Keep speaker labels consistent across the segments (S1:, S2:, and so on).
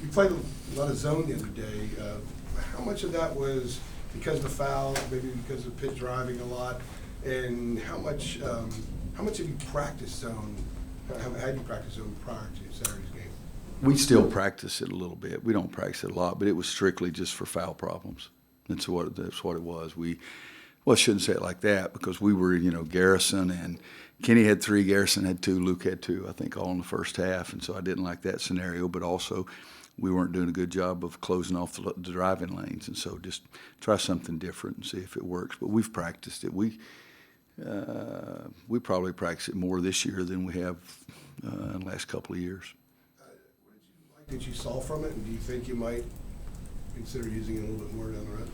S1: You played a lot of zone the other day. How much of that was because of the foul, maybe because of pitch driving a lot, and how much have you practiced zone? How do you practice zone prior to Saturday's game?
S2: We still practice it a little bit. We don't practice it a lot, but it was strictly just for foul problems. That's what it was. I shouldn't say it like that because we were, Garrison and Kenny had 3, Garrison had 2, Luke had 2, I think, all in the first half, and so I didn't like that scenario. But also, we weren't doing a good job of closing off the driving lanes, and so just try something different and see if it works. But we've practiced it. We probably practice it more this year than we have in the last couple of years.
S1: What did you like that you saw from it, and do you think you might consider using it a little bit more down the road?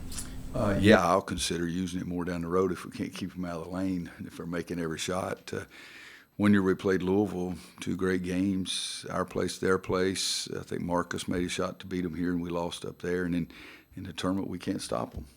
S2: Yeah, I'll consider using it more down the road if we can't keep them out of the lane, if they're making every shot. One year we played Louisville, 2 great games, our place, their place. I think Marcus made a shot to beat them here, and we lost up there. And then in the tournament, we can't stop them.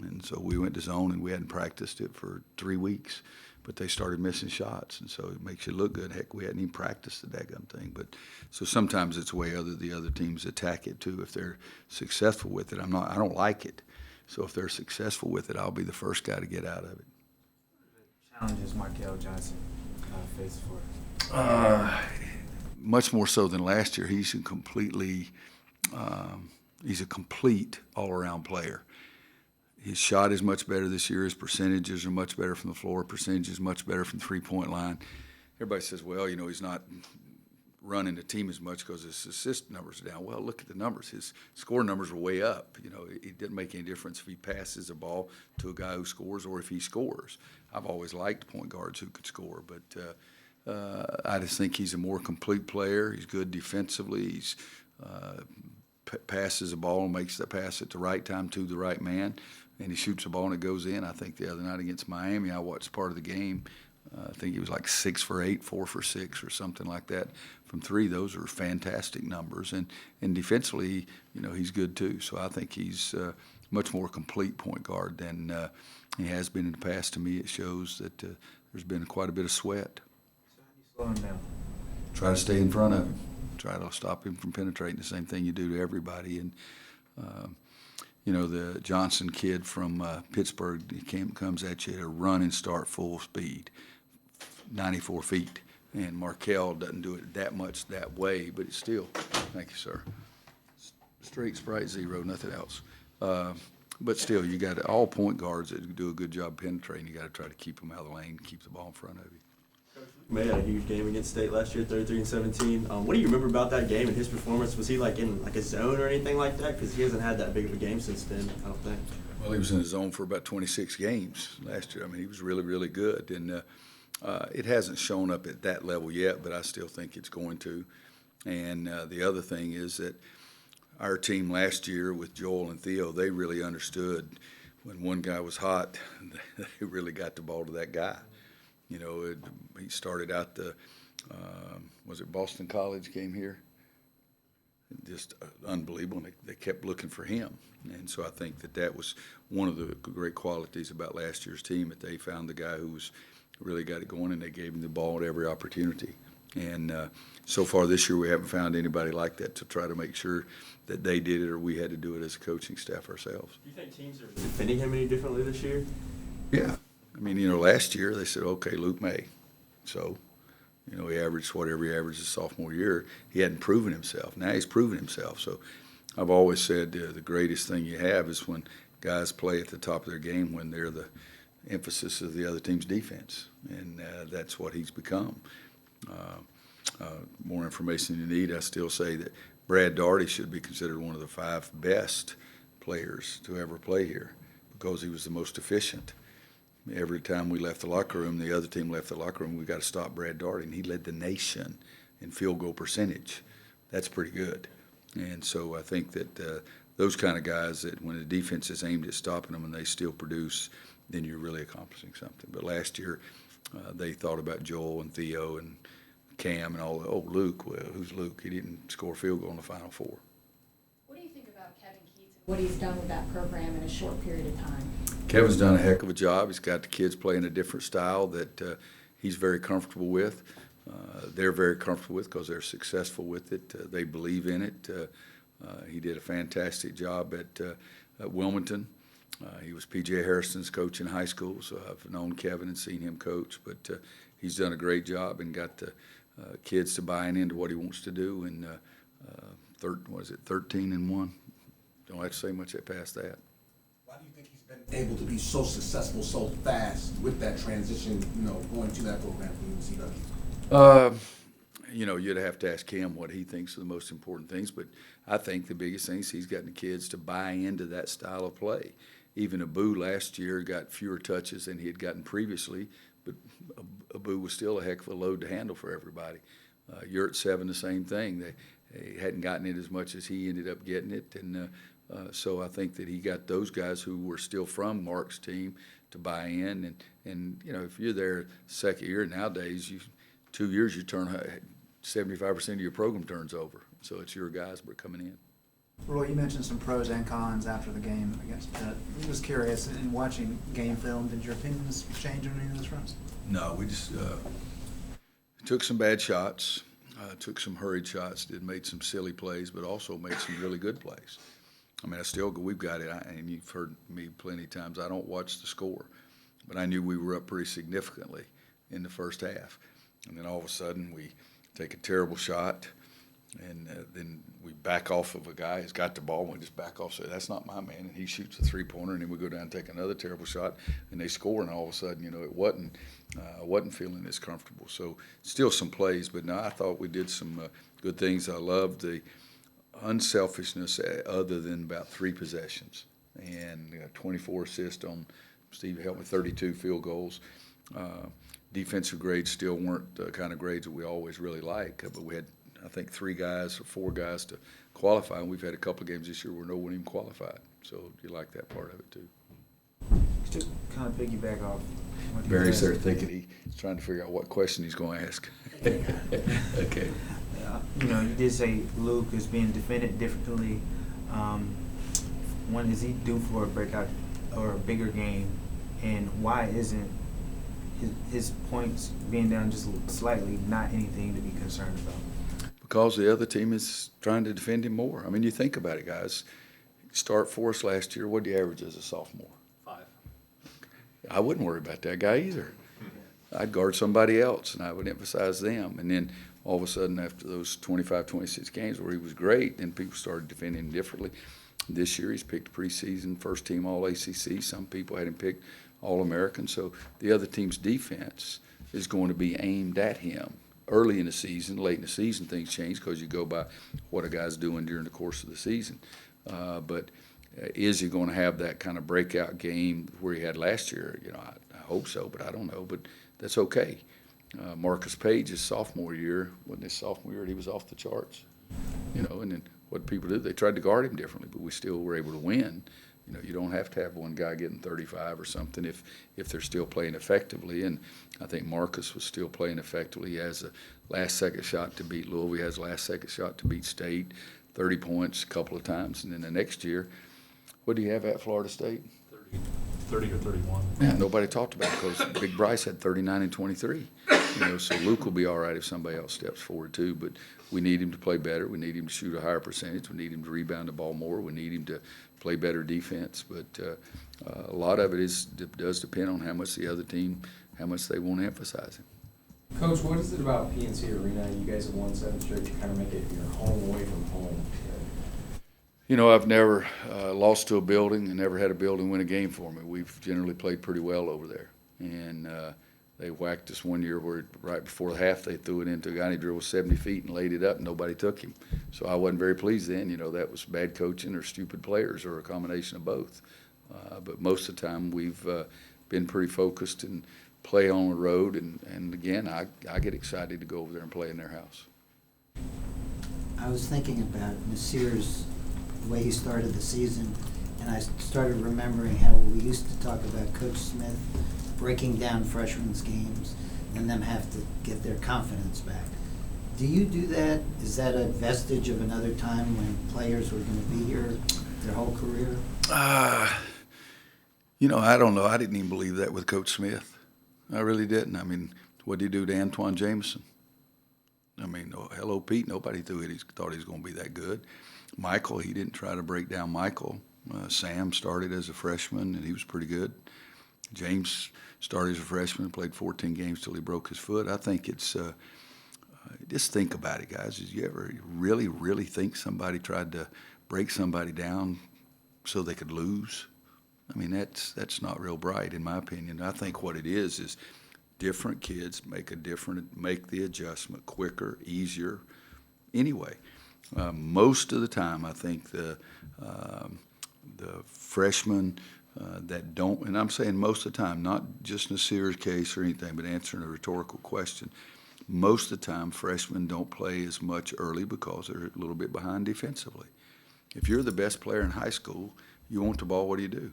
S2: And so we went to zone, and we hadn't practiced it for 3 weeks. But they started missing shots, and so it makes you look good. Heck, we hadn't even practiced the daggum thing. But so sometimes it's the way the other teams attack it too. If they're successful with it, I don't like it. So if they're successful with it, I'll be the first guy to get out of it.
S3: Challenges Markel Johnson faced for?
S2: Much more so than last year. He's a complete all-around player. His shot is much better this year. His percentages are much better from the floor. Percentage is much better from the three-point line. Everybody says, well, he's not running the team as much because his assist numbers are down. Well, look at the numbers. His score numbers are way up. It didn't make any difference if he passes the ball to a guy who scores or if he scores. I've always liked point guards who could score, but I just think he's a more complete player. He's good defensively. He's passes the ball and makes the pass at the right time to the right man, and he shoots the ball and it goes in. I think the other night against Miami, I watched part of the game. I think he was like 6 for 8, 4 for 6, or something like that from 3. Those are fantastic numbers, and defensively, he's good too. So I think he's much more complete point guard than he has been in the past. To me, it shows that there's been quite a bit of sweat.
S3: So how do you slow him down?
S2: Try to stay in front of him. Try to stop him from penetrating. The same thing you do to everybody. And the Johnson kid from Pittsburgh, he comes at you to run and start full speed. 94 feet, and Markel doesn't do it that much that way, but it's still, thank you, sir, straight Sprite 0, nothing else. But still, you got all point guards that do a good job penetrating. You got to try to keep them out of the lane, keep the ball in front of you.
S4: May had a huge game against State last year, 33-17. What do you remember about that game and his performance? Was he in a zone or anything like that? Because he hasn't had that big of a game since then, I don't think.
S2: Well, he was in the zone for about 26 games last year. I mean, he was really, really good, and it hasn't shown up at that level yet, but I still think it's going to. And the other thing is that our team last year with Joel and Theo, they really understood when one guy was hot, they really got the ball to that guy. He started out was it Boston College came here? Just unbelievable. They kept looking for him. And so I think that was one of the great qualities about last year's team, that they found the guy who was really got it going, and they gave him the ball at every opportunity. And so far this year, we haven't found anybody like that to try to make sure that they did it or we had to do it as a coaching staff ourselves.
S4: Do you think teams are defending him any differently this year?
S2: Yeah. I mean, last year they said, okay, Luke May. So, he averaged whatever he averaged his sophomore year. He hadn't proven himself. Now he's proven himself. So I've always said the greatest thing you have is when guys play at the top of their game, when they're the emphasis of the other team's defense. And that's what he's become. More information you need, I still say that Brad Daugherty should be considered one of the 5 best players to ever play here because he was the most efficient. Every time we left the locker room, the other team left the locker room, we got to stop Brad Daugherty, and he led the nation in field goal percentage. That's pretty good. And so I think that those kind of guys, that when the defense is aimed at stopping them and they still produce, then you're really accomplishing something. But last year, they thought about Joel and Theo and Cam and all. Oh, Luke. Well, who's Luke? He didn't score a field goal in the Final Four.
S5: What do you think about Kevin Keats and what he's done with that program in a short period of time?
S2: Kevin's done a heck of a job. He's got the kids playing a different style that he's very comfortable with. They're very comfortable with because they're successful with it. They believe in it. He did a fantastic job at Wilmington. He was P.J. Harrison's coach in high school, so I've known Kevin and seen him coach. But he's done a great job and got the kids to buying into what he wants to do. And 13-1? Don't have to say much past that.
S6: Why do you think he's been able to be so successful so fast with that transition, going to that program for UNCW?
S2: You'd have to ask him what he thinks are the most important things, but I think the biggest thing is he's gotten the kids to buy into that style of play. Even Abu last year got fewer touches than he had gotten previously, but Abu was still a heck of a load to handle for everybody. You're at 7, the same thing. They hadn't gotten it as much as he ended up getting it, and so I think that he got those guys who were still from Mark's team to buy in. And if you're there second year nowadays, 2 years you turn 75% of your program turns over. So it's your guys that are coming in.
S7: Roy, you mentioned some pros and cons after the game against Pitt. I'm just curious, in watching game film, did your opinions change on any of those fronts?
S2: No, we just took some bad shots, took some hurried shots, made some silly plays, but also made some really good plays. I mean, we've got it, and you've heard me plenty of times, I don't watch the score, but I knew we were up pretty significantly in the first half. And then all of a sudden we take a terrible shot, and then we back off of a guy who's got the ball, and we just back off, say, that's not my man, and he shoots a three-pointer, and then we go down and take another terrible shot, and they score, and all of a sudden, I wasn't feeling as comfortable. So still some plays, but no, I thought we did some good things. I loved the unselfishness other than about 3 possessions, and 24 assists on Steve helped with 32 field goals. Defensive grades still weren't the kind of grades that we always really like, but we had, I think, 3 guys or 4 guys to qualify, and we've had a couple of games this year where no one even qualified. So you like that part of it too.
S3: To kind of piggyback off what you
S2: Barry's
S3: said.
S2: there thinking he's trying to figure out what question he's going to ask. Okay.
S3: You did say Luke is being defended differently. When is he due for a breakout or a bigger game, and why isn't his points being down just slightly not anything to be concerned about?
S2: Because the other team is trying to defend him more. I mean, you think about it, guys. Start for us last year, what did you average as a sophomore?
S4: 5.
S2: I wouldn't worry about that guy either. I'd guard somebody else, and I would emphasize them. And then all of a sudden, after those 25, 26 games where he was great, then people started defending him differently. This year he's picked preseason, first team All-ACC. Some people had him picked All-American. So the other team's defense is going to be aimed at him. Early in the season, late in the season, things change because you go by what a guy's doing during the course of the season. But is he going to have that kind of breakout game where he had last year? I hope so, but I don't know. But that's okay. Marcus Page's sophomore year, wasn't his sophomore year, he was off the charts. And then what people do, they tried to guard him differently, but we still were able to win. You don't have to have one guy getting 35 or something if they're still playing effectively. And I think Marcus was still playing effectively. He has a last-second shot to beat Louisville. He has a last-second shot to beat State, 30 points a couple of times. And then the next year, what do you have at Florida State?
S8: 30 or 31.
S2: Yeah, nobody talked about it because Big Bryce had 39 and 23. So Luke will be all right if somebody else steps forward too. But we need him to play better. We need him to shoot a higher percentage. We need him to rebound the ball more. We need him to play better defense. But a lot of it does depend on how much the other team, how much they want to emphasize him.
S9: Coach, what is it about PNC Arena? You guys have won 7 straight to kind of make it your home away from home.
S2: I've never lost to a building and never had a building win a game for me. We've generally played pretty well over there. And they whacked us one year where right before the half they threw it into a guy and he dribbled 70 feet and laid it up and nobody took him. So I wasn't very pleased then. That was bad coaching or stupid players or a combination of both. But most of the time we've been pretty focused and play on the road. And again, I get excited to go over there and play in their house.
S10: I was thinking about Nasir's the way he started the season, and I started remembering how we used to talk about Coach Smith breaking down freshmen's games and them have to get their confidence back. Do you do that? Is that a vestige of another time when players were going to be here their whole career?
S2: I don't know. I didn't even believe that with Coach Smith. I really didn't. I mean, what did he do to Antoine Jameson? I mean, hello, Pete. Nobody thought he was going to be that good. Michael, he didn't try to break down Michael. Sam started as a freshman, and he was pretty good. James started as a freshman, played 14 games till he broke his foot. I think it's just think about it, guys. Did you ever really, really think somebody tried to break somebody down so they could lose? I mean, that's not real bright, in my opinion. I think what it is different kids make the adjustment quicker, easier. Anyway, most of the time, I think the freshmen that don't, and I'm saying most of the time, not just Nasir's case or anything, but answering a rhetorical question. Most of the time, freshmen don't play as much early because they're a little bit behind defensively. If you're the best player in high school, you want the ball, what do?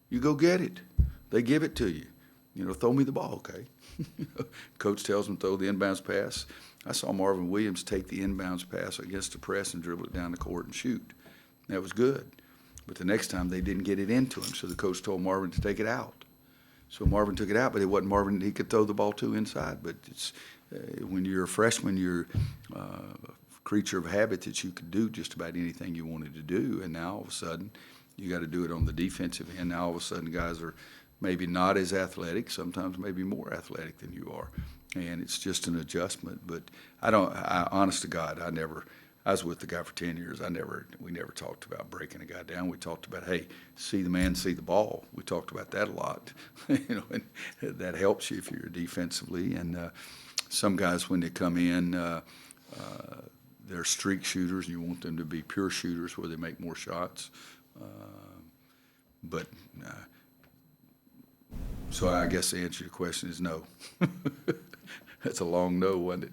S2: You go get it. They give it to you. Throw me the ball, okay? Coach tells them throw the inbounds pass. I saw Marvin Williams take the inbounds pass against the press and dribble it down the court and shoot. That was good. But the next time they didn't get it into him, so the coach told Marvin to take it out. So Marvin took it out, but it wasn't Marvin he could throw the ball to inside. But it's when you're a freshman, you're a creature of habit that you could do just about anything you wanted to do. And now all of a sudden, you got to do it on the defensive end. Now all of a sudden, guys are maybe not as athletic, sometimes maybe more athletic than you are. And it's just an adjustment. But honest to God, I was with the guy for 10 years. We never talked about breaking a guy down. We talked about, hey, see the man, see the ball. We talked about that a lot. And that helps you if you're defensively. And some guys, when they come in, they're streak shooters, and you want them to be pure shooters where they make more shots. So I guess the answer to your question is no. That's a long no, wasn't it?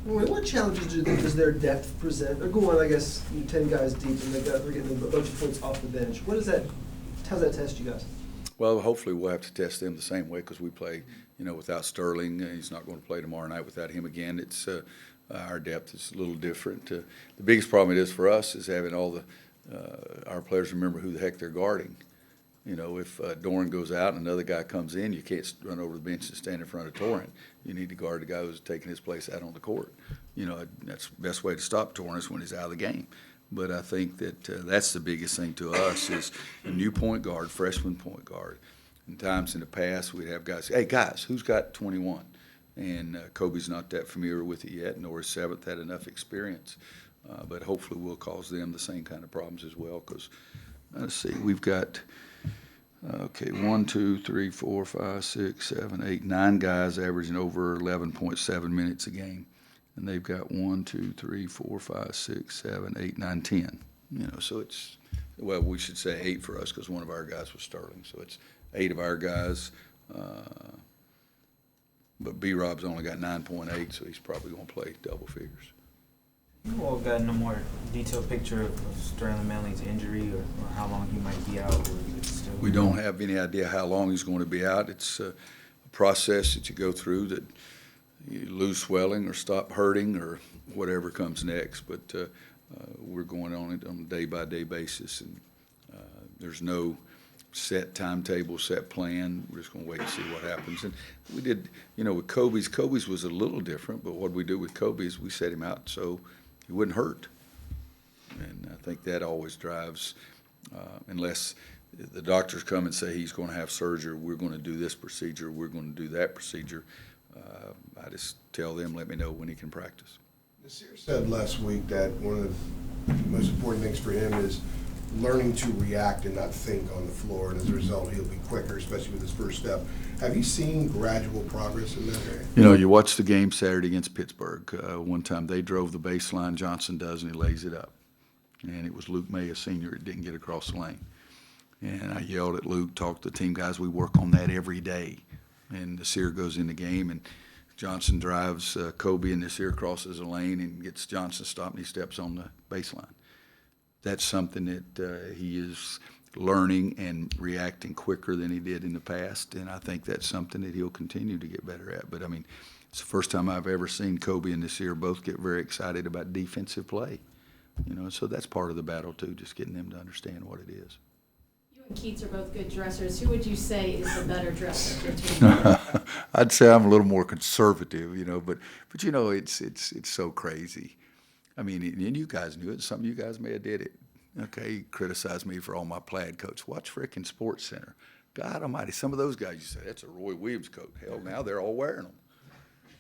S11: What challenges does their depth present? They're going, I guess, 10 guys deep, and they're getting a bunch of points off the bench. How's that test you guys?
S2: Well, hopefully we'll have to test them the same way because we play, without Sterling. He's not going to play tomorrow night without him again. It's our depth is a little different. The biggest problem it is for us is having all our players remember who the heck they're guarding. If Doran goes out and another guy comes in, you can't run over the bench and stand in front of Doran. You need to guard the guy who's taking his place out on the court. That's the best way to stop Doran is when he's out of the game. But I think that that's the biggest thing to us is a new point guard, freshman point guard. In times in the past, we'd have guys, hey, guys, who's got 21? And Kobe's not that familiar with it yet, nor is Seventh had enough experience. But hopefully we'll cause them the same kind of problems as well because, let's see, we've got – 1, 2, 3, 4, 5, 6, 7, 8, 9 guys averaging over 11.7 minutes a game. And they've got 1, 2, 3, 4, 5, 6, 7, 8, 9, 10. So it's, well, we should say 8 for us because one of our guys was Sterling. So it's 8 of our guys. But B-Rob's only got 9.8, so he's probably going to play double figures.
S3: You all gotten a more detailed picture of Sterling Manley's injury or how long he might be out?
S2: We don't have any idea how long he's going to be out. It's a process that you go through that you lose swelling or stop hurting or whatever comes next. But we're going on it on a day-by-day basis. And there's no set timetable, set plan. We're just going to wait and see what happens. And we did, with Kobe's was a little different. But what we do with Kobe is we set him out so he wouldn't hurt. And I think that always drives, unless the doctors come and say he's going to have surgery, we're going to do this procedure, we're going to do that procedure. I just tell them, let me know when he can practice.
S1: Nasir said last week that one of the most important things for him is learning to react and not think on the floor, and as a result, he'll be quicker, especially with his first step. Have you seen gradual progress in that area?
S2: You watch the game Saturday against Pittsburgh. One time they drove the baseline, Johnson does, and he lays it up. And it was Luke May, a senior, that didn't get across the lane. And I yelled at Luke, talked to the team guys, we work on that every day. And Nasir goes in the game, and Johnson drives Kobe, and Nasir crosses the lane and gets Johnson stopped, and he steps on the baseline. That's something that he is learning and reacting quicker than he did in the past, and I think that's something that he'll continue to get better at. But, it's the first time I've ever seen Kobe and Nasir both get very excited about defensive play. So that's part of the battle, too, just getting them to understand what it is.
S5: You and Keats are both good dressers. Who would you say is the better dresser of your team?
S2: I'd say I'm a little more conservative, but it's so crazy. I mean, and you guys knew it. Some of you guys may have did it. Okay, you criticized me for all my plaid coats. Watch frickin' Sports Center. God almighty, some of those guys, you say, that's a Roy Williams coat. Hell, now they're all wearing them.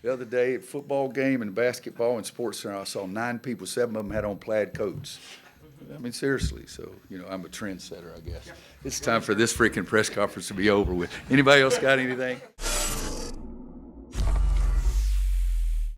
S2: The other day at football game and basketball and Sports Center, I saw 9 people, 7 of them had on plaid coats. I mean, seriously, so, I'm a trendsetter, I guess. It's time for this freaking press conference to be over with. Anybody else got anything?